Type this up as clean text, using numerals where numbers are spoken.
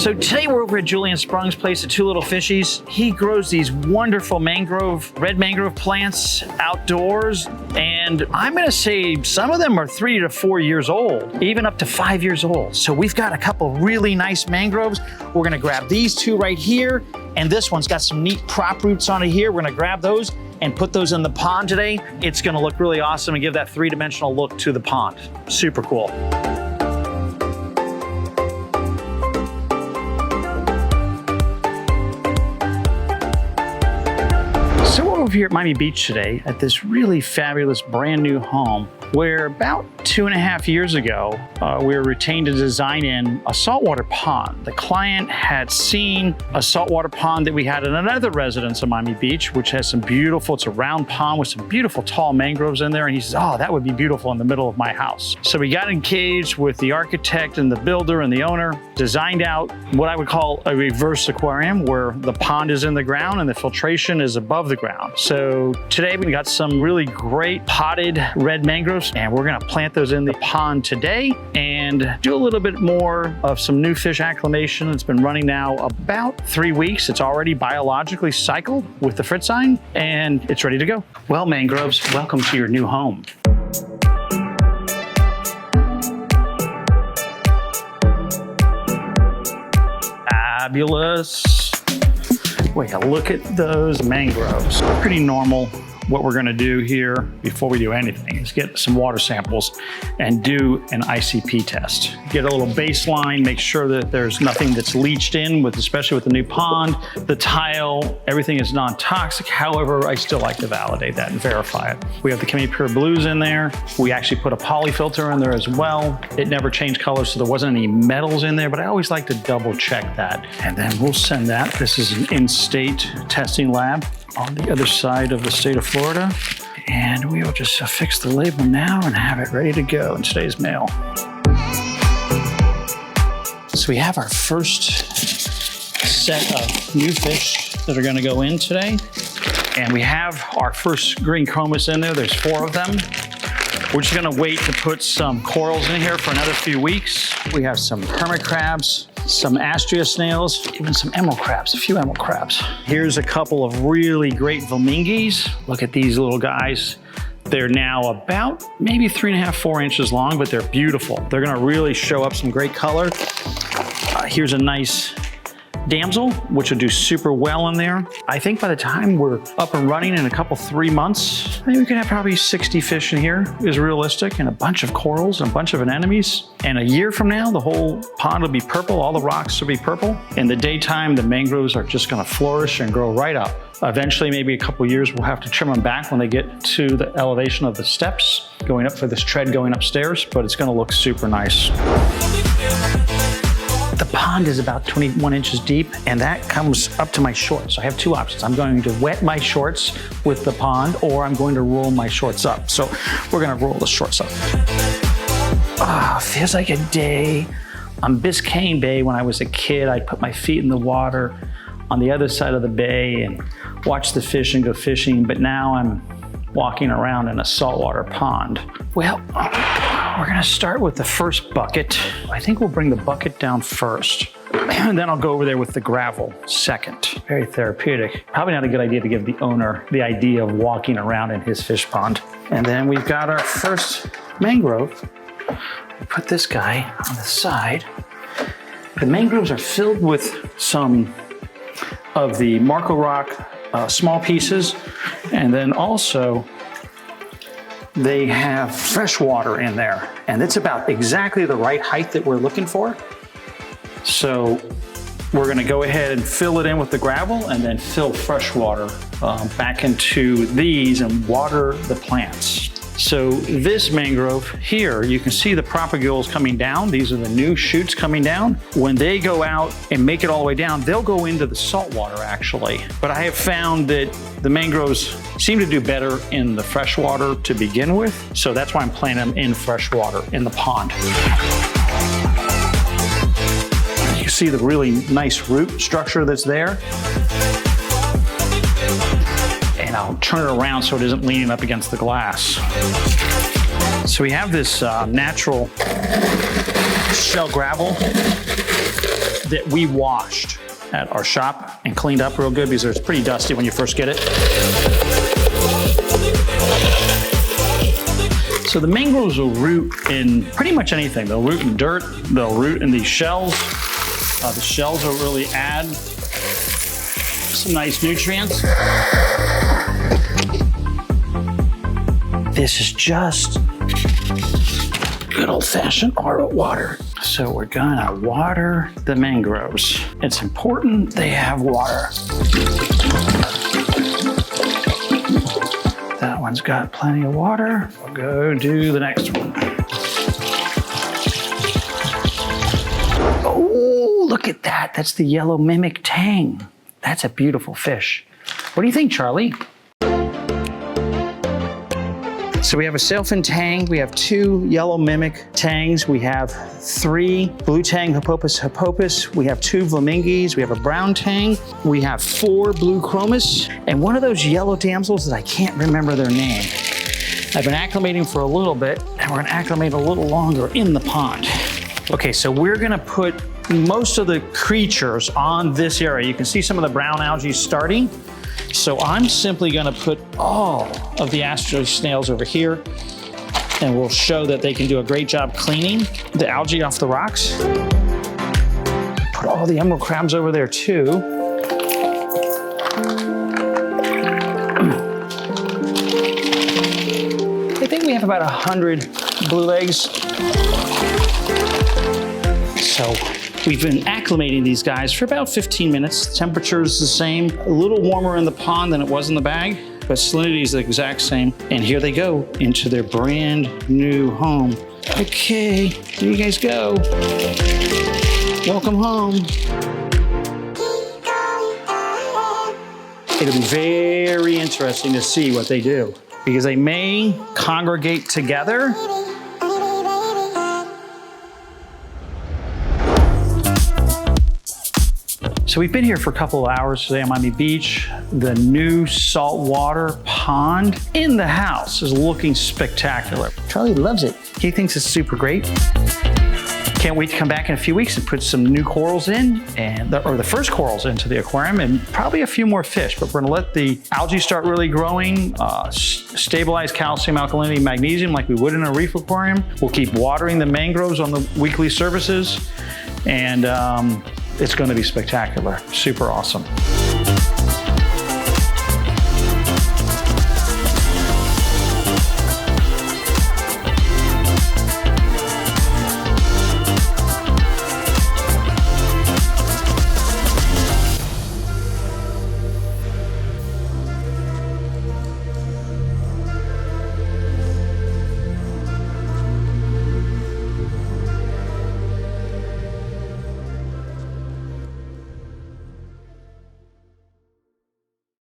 So today we're over at Julian Sprung's place at Two Little Fishies. He grows these wonderful red mangrove plants outdoors. And I'm gonna say some of them are 3 to 4 years old, even up to 5 years old. So we've got a couple really nice mangroves. We're gonna grab these two right here. And this one's got some neat prop roots on it here. We're gonna grab those and put those in the pond today. It's gonna look really awesome and give that three-dimensional look to the pond. Super cool. So we're over here at Miami Beach today at this really fabulous brand new home where about 2.5 years ago, we were retained to design in a saltwater pond. The client had seen a saltwater pond that we had in another residence in Miami Beach, which has some beautiful, it's a round pond with some beautiful tall mangroves in there. And he says, oh, that would be beautiful in the middle of my house. So we got engaged with the architect and the builder and the owner, designed out what I would call a reverse aquarium where the pond is in the ground and the filtration is above the ground. So today we got some really great potted red mangroves and we're gonna plant those in the pond today and do a little bit more of some new fish acclimation. It's been running now about 3 weeks. It's already biologically cycled with the Fritzine and it's ready to go. Well, mangroves, welcome to your new home. Fabulous. Wait, look at those mangroves. Pretty normal. What we're gonna do here before we do anything is get some water samples and do an ICP test. Get a little baseline, make sure that there's nothing that's leached in, especially with the new pond, the tile, everything is non-toxic. However, I still like to validate that and verify it. We have the CHEMI-PURE blues in there. We actually put a poly filter in there as well. It never changed colors, so there wasn't any metals in there, but I always like to double check that. And then we'll send that. This is an in-state testing lab on the other side of the state of Florida. And we will just affix the label now and have it ready to go in today's mail. So we have our first set of new fish that are gonna go in today. And we have our first green chromis in there. There's 4 of them. We're just gonna wait to put some corals in here for another few weeks. We have some hermit crabs, some astrea snails, even some emerald crabs, a few emerald crabs. Here's a couple of really great Valmingis. Look at these little guys. They're now about maybe 3.5, 4 inches long, but they're beautiful. They're gonna really show up some great color. Here's a nice damsel, which will do super well in there. I think by the time we're up and running in a couple, 3 months, I think we can have probably 60 fish in here is realistic, and a bunch of corals and a bunch of anemones. And a year from now, the whole pond will be purple, all the rocks will be purple. In the daytime, the mangroves are just gonna flourish and grow right up. Eventually, maybe a couple years, we'll have to trim them back when they get to the elevation of the steps, going up for this tread going upstairs, but it's gonna look super nice. The pond is about 21 inches deep, and that comes up to my shorts. I have 2 options. I'm going to wet my shorts with the pond, or I'm going to roll my shorts up. So we're gonna roll the shorts up. Ah, feels like a day on Biscayne Bay when I was a kid. I'd put my feet in the water on the other side of the bay and watch the fish and go fishing, but now I'm walking around in a saltwater pond. Well, we're gonna start with the first bucket. I think we'll bring the bucket down first, and then I'll go over there with the gravel second. Very therapeutic. Probably not a good idea to give the owner the idea of walking around in his fish pond. And then we've got our first mangrove. We'll put this guy on the side. The mangroves are filled with some of the Marco Rock small pieces, and then also they have fresh water in there, and it's about exactly the right height that we're looking for. So we're gonna go ahead and fill it in with the gravel and then fill fresh water back into these and water the plants. So this mangrove here, you can see the propagules coming down. These are the new shoots coming down. When they go out and make it all the way down, they'll go into the salt water actually. But I have found that the mangroves seem to do better in the fresh water to begin with. So that's why I'm planting them in fresh water in the pond. You can see the really nice root structure that's there. And I'll turn it around so it isn't leaning up against the glass. So we have this natural shell gravel that we washed at our shop and cleaned up real good because it's pretty dusty when you first get it. So the mangroves will root in pretty much anything. They'll root in dirt, they'll root in these shells. The shells will really add some nice nutrients. This is just good old-fashioned RO water. So we're gonna water the mangroves. It's important they have water. That one's got plenty of water. We'll go do the next one. Oh, look at that. That's the yellow mimic tang. That's a beautiful fish. What do you think, Charlie? So we have a sailfin tang, we have 2 yellow mimic tangs, we have 3 blue tang Hippopas hippopas, we have 2 flamingis, we have a brown tang, we have 4 blue chromis, and one of those yellow damsels that I can't remember their name. I've been acclimating for a little bit, and we're gonna acclimate a little longer in the pond. Okay, so we're gonna put most of the creatures on this area. You can see some of the brown algae starting. So I'm simply gonna put all of the asteroid snails over here, and we'll show that they can do a great job cleaning the algae off the rocks. Put all the emerald crabs over there too. I think we have about 100 blue legs. So we've been acclimating these guys for about 15 minutes. The temperature is the same, a little warmer in the pond than it was in the bag, but salinity is the exact same. And here they go into their brand new home. Okay, here you guys go. Welcome home. It'll be very interesting to see what they do because they may congregate together. So we've been here for a couple of hours today on Miami Beach. The new saltwater pond in the house is looking spectacular. Charlie loves it. He thinks it's super great. Can't wait to come back in a few weeks and put some new corals in, or the first corals into the aquarium, and probably a few more fish. But we're gonna let the algae start really growing, stabilize calcium, alkalinity, magnesium like we would in a reef aquarium. We'll keep watering the mangroves on the weekly services, and it's going to be spectacular. Super awesome.